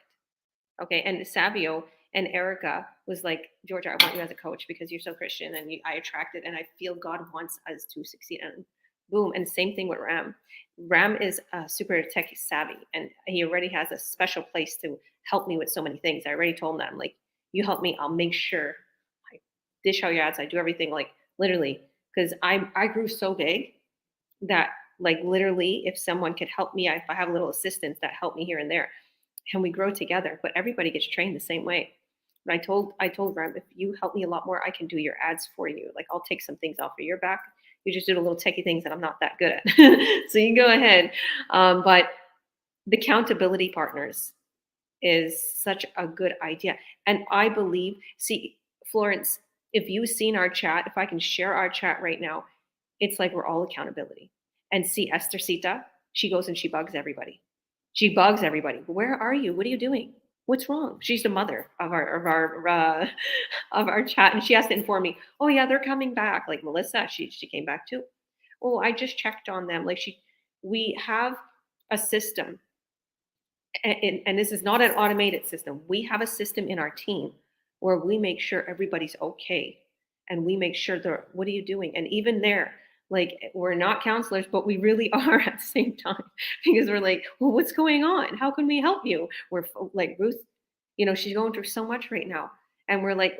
Okay, and Savio and Erica was like, Georgia, I want you as a coach because you're so Christian, and I attracted, and I feel God wants us to succeed. And boom. And same thing with Ram. Ram is super tech savvy, and he already has a special place to help me with so many things. I already told him that. I'm like, you help me, I'll make sure I dish out your ads. I do everything, literally, because I grew so big that literally, if someone could help me, if I have little assistants that help me here and there, and we grow together, but everybody gets trained the same way. But I told Ram, if you help me a lot more, I can do your ads for you. I'll take some things off of your back. You just do the little techie things that I'm not that good at. So you go ahead. But the accountability partners is such a good idea. And I believe, see, Florence, if you've seen our chat, if I can share our chat right now, it's like we're all accountability. And see, Esther Sita, she goes and she bugs everybody. She bugs everybody. Where are you? What are you doing? What's wrong? She's the mother of our chat, and she has to inform me. Oh yeah, they're coming back. Like Melissa, she came back too. Oh, I just checked on them. We have a system, and this is not an automated system. We have a system in our team where we make sure everybody's okay, and we make sure they're. What are you doing? And even there, we're not counselors, but we really are at the same time, because we're like, well, what's going on? How can we help you? We're like, Ruth, she's going through so much right now. And we're like,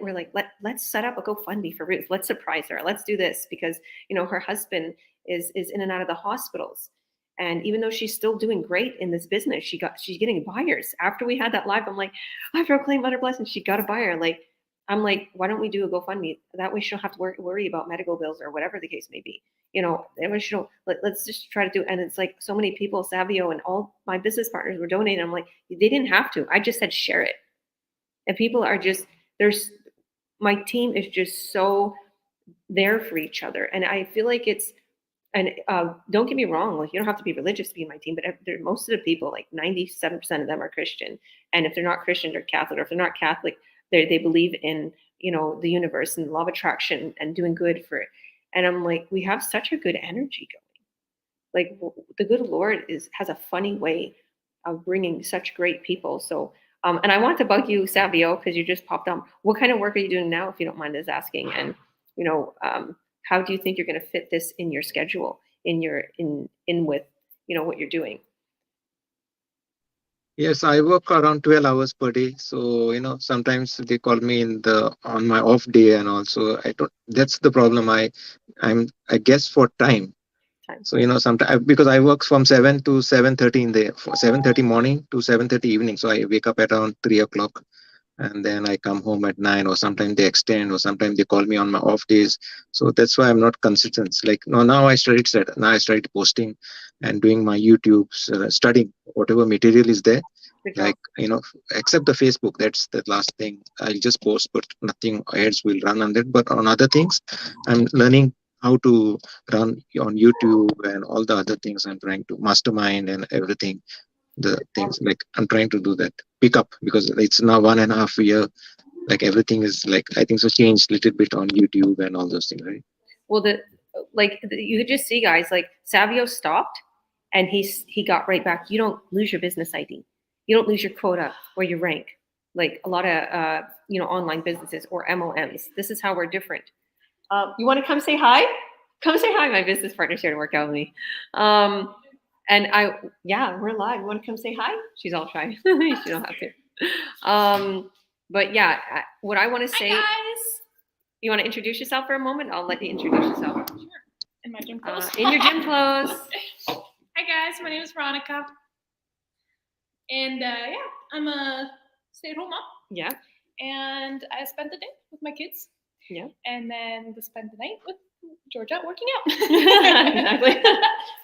let's set up a GoFundMe for Ruth. Let's surprise her. Let's do this because, her husband is in and out of the hospitals. And even though she's still doing great in this business, she's getting buyers. After we had that live, I'm like, I proclaim utter blessing. She got a buyer. I'm like, why don't we do a GoFundMe? That way she don't have to worry about medical bills or whatever the case may be. Let's just try to do it. And it's like so many people, Savio and all my business partners were donating. I'm like, they didn't have to. I just said share it. And people are just, my team is just so there for each other. And I feel like don't get me wrong, you don't have to be religious to be in my team, but most of the people, 97% of them are Christian. And if they're not Christian, they're Catholic. Or if they're not Catholic, They believe in, you know, the universe and law of attraction and doing good for it. And I'm like, we have such a good energy going. Like the good Lord has a funny way of bringing such great people. So, and I want to bug you, Savio, because you just popped on. What kind of work are you doing now, if you don't mind us asking? And you know, how do you think you're going to fit this in your schedule, in with, you know, what you're doing? Yes, I work around 12 hours per day. So, you know, sometimes they call me on my off day, and also I don't, that's the problem. I guess for time. So, you know, sometimes because I work from 7 to 7:30 in the 7:30 morning to 7:30 evening. So I wake up at around 3 o'clock, and then I come home at 9, or sometimes they extend, or sometimes they call me on my off days. So that's why I'm not consistent. Like no, now I started posting and doing my YouTube, studying whatever material is there. Like, you know, except the Facebook, that's the last thing. I'll just post, but nothing ads will run on that. But on other things, I'm learning how to run on YouTube and all the other things. I'm trying to mastermind and everything. The things like I'm trying to do that pick up, because it's now 1.5 year. Like everything is like, I think so, changed a little bit on YouTube and all those things, right? Well, you could just see, guys, like Savio stopped and he got right back. You don't lose your business ID. You don't lose your quota or your rank. Like a lot of you know, online businesses or MOMs. This is how we're different. You want to come say hi? Come say hi. My business partner's here to work out with me. And yeah, we're live. You want to come say hi? She's all shy. She don't have to. But yeah, what I want to say. Hi guys. You want to introduce yourself for a moment? I'll let you introduce yourself. Sure. In my gym clothes. In your gym clothes. Hi guys, my name is Veronica. And yeah, I'm a stay-at-home mom. Yeah. And I spent the day with my kids. Yeah. And then spent the night with Georgia working out. Exactly.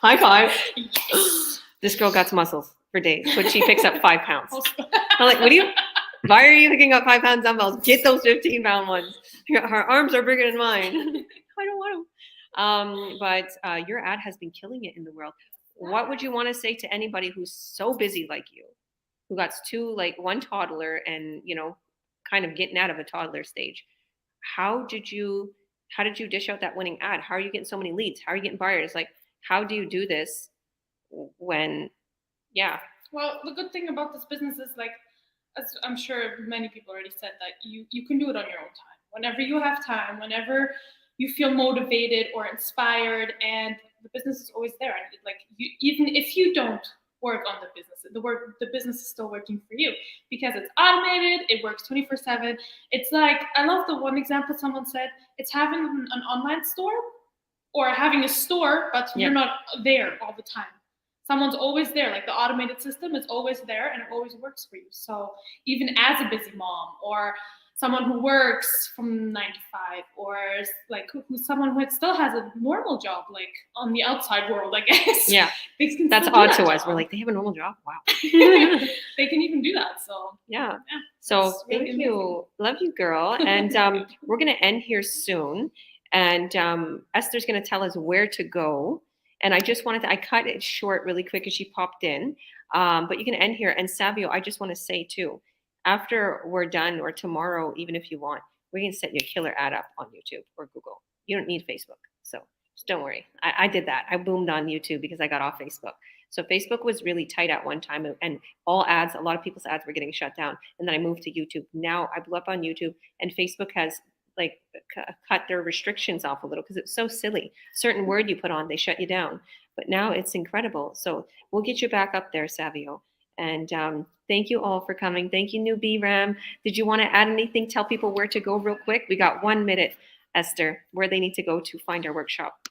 High five. Yes. This girl got muscles for days, but she picks up 5 pounds. I'm like, why are you picking up 5 pound dumbbells? Get those 15-pound ones. Her arms are bigger than mine. I don't want to. But your ad has been killing it in the world. What would you want to say to anybody who's so busy like you, who got one toddler and, you know, kind of getting out of a toddler stage? How did you dish out that winning ad? How are you getting so many leads? How are you getting buyers? Like, how do you do this when, yeah. Well, the good thing about this business is, like, as I'm sure many people already said, that you can do it on your own time. Whenever you have time, whenever you feel motivated or inspired, and the business is always there. And like, even if you don't work on the business is still working for you, because it's automated, it works 24/7. It's like, I love the one example someone said, it's having an online store or having a store, but you're not there all the time. Someone's always there. Like, the automated system is always there and it always works for you. So even as a busy mom, or someone who works from 9 to 5, or like who's someone who still has a normal job, like on the outside world, I guess. Yeah, that's odd to us. We're like, they have a normal job? Wow. They can even do that. So yeah. So thank you. Love you, girl. And we're going to end here soon. And Esther's going to tell us where to go. And I just wanted I cut it short really quick as she popped in. But you can end here. And Savio, I just want to say too, after we're done, or tomorrow, even if you want, we can set your killer ad up on YouTube or Google. You don't need Facebook. So just don't worry. I did that. I boomed on YouTube because I got off Facebook. So Facebook was really tight at one time, and all ads, a lot of people's ads were getting shut down. And then I moved to YouTube. Now I blew up on YouTube, and Facebook has like cut their restrictions off a little because it's so silly. Certain word you put on, they shut you down. But now it's incredible. So we'll get you back up there, Savio. And thank you all for coming. Thank you, New B-Ram. Did you want to add anything? Tell people where to go real quick. We got 1 minute, Esther, where they need to go to find our workshop.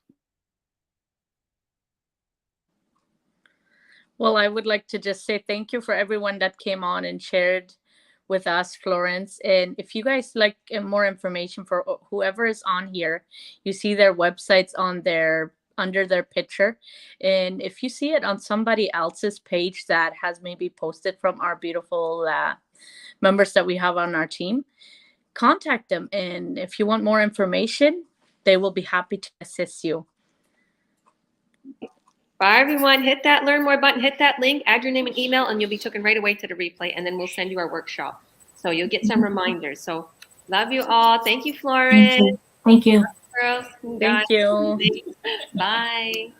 Well, I would like to just say thank you for everyone that came on and shared with us, Florence. And if you guys like more information for whoever is on here, you see their websites on under their picture. And if you see it on somebody else's page that has maybe posted from our beautiful members that we have on our team, contact them. And if you want more information, they will be happy to assist you. Bye, everyone. Hit that learn more button, hit that link, add your name and email, and you'll be taken right away to the replay. And then we'll send you our workshop. So you'll get some reminders. So love you all. Thank you, Florence. Thank you. Girls, Thank guys. you. Bye.